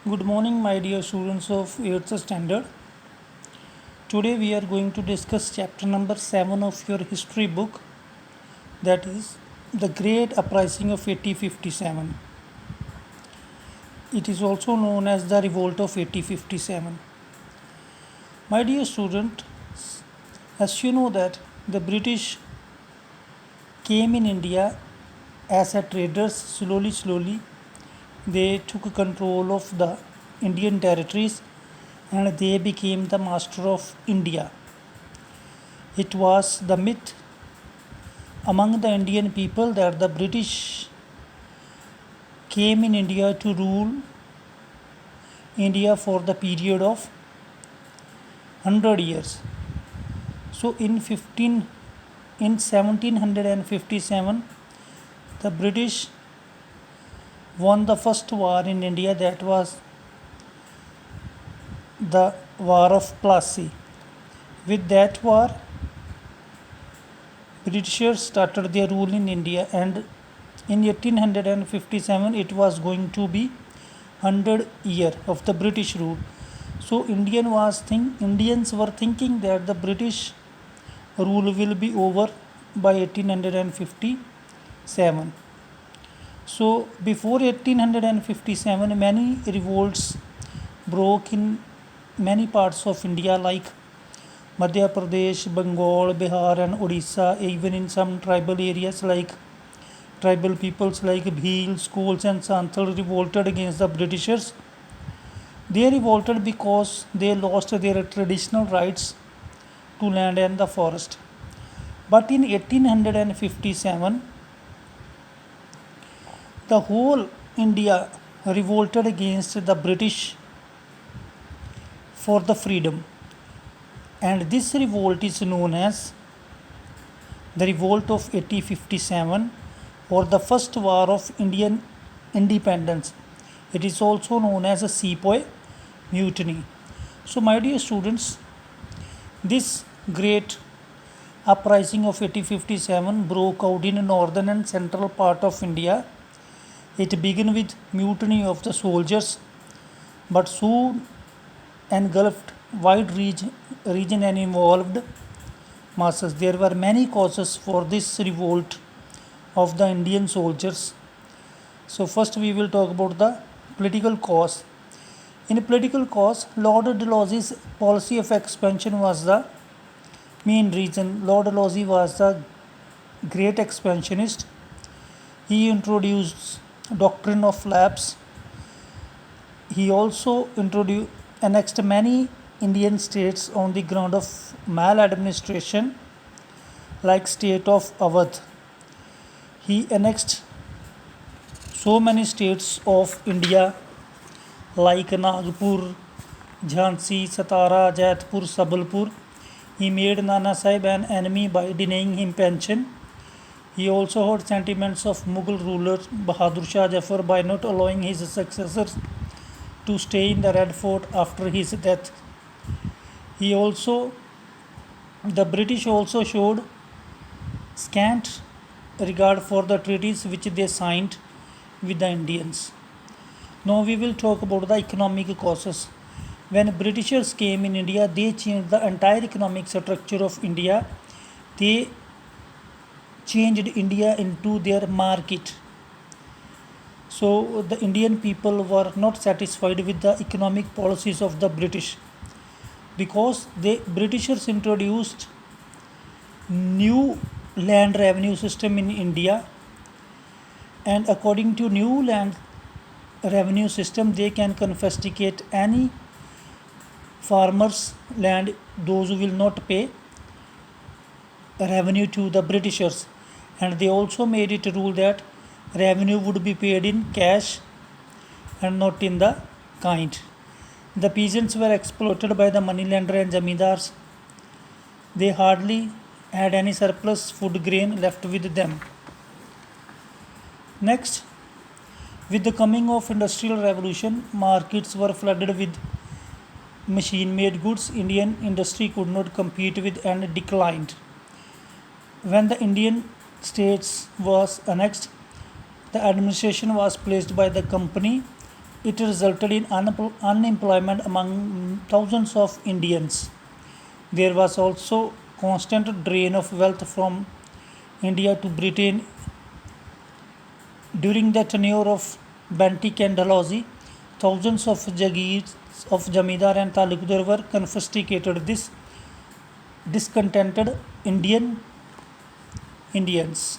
Good morning, my dear students of 8th standard. Today we are going to discuss chapter number 7 of your history book, that is the Great Uprising of 1857. It is also known as the Revolt of 1857. My dear student, as you know that the British came in India as a traders. Slowly they took control of the Indian territories and they became the master of India. It was the myth among the Indian people that the British came in India to rule India for the period of 100 years. So in 1757 the British won the first war in India, that was the War of Plassey. With that war, Britishers started their rule in India, and in 1857 it was going to be 100 year of the British rule. So Indians were thinking that the British rule will be over by 1857. So before 1857 many revolts broke in many parts of India like Madhya Pradesh, Bengal, Bihar and Odisha, even in some tribal areas like tribal peoples like Bhil, Skols and Santhal revolted against the Britishers. They revolted because they lost their traditional rights to land and the forest. But in 1857, the whole India revolted against the British for the freedom. And this revolt is known as the Revolt of 1857 or the First War of Indian Independence. It is also known as a Sepoy Mutiny. So, my dear students, this great uprising of 1857 broke out in northern and central part of India. It began with mutiny of the soldiers, but soon engulfed wide region and involved masses. There were many causes for this revolt of the Indian soldiers. So first we will talk about the political cause. In political cause, Lord Dalhousie's policy of expansion was the main reason. Lord Dalhousie was the great expansionist. He introduced doctrine of lapse. He also annexed many Indian states on the ground of maladministration, like state of Awadh. He annexed so many states of India like Nagpur, Jhansi, Satara, Jaipur, Sabalpur. He made Nana Sahib an enemy by denying him pension. He also hurt sentiments of Mughal ruler Bahadur Shah Jafar by not allowing his successors to stay in the Red Fort after his death. The British also showed scant regard for the treaties which they signed with the Indians. Now we will talk about the economic causes. When Britishers came in India, they changed the entire economic structure of India. They changed India into their market. So the Indian people were not satisfied with the economic policies of the British because the Britishers introduced new land revenue system in India, and according to new land revenue system they can confiscate any farmers land, those who will not pay revenue to the Britishers. And they also made it a rule that revenue would be paid in cash and not in the kind. The peasants were exploited by the moneylender and zamindars. They hardly had any surplus food grain left with them. Next, with the coming of industrial revolution, markets were flooded with machine made goods. Indian industry could not compete with and declined. When the Indian states was annexed, the administration was placed by the company It resulted in unemployment among thousands of Indians. There was also constant drain of wealth from India to Britain during the tenure of Bentinck and Dalhousie. Thousands of Jagirs of Jamidar and Talukdar were confiscated. This discontented Indians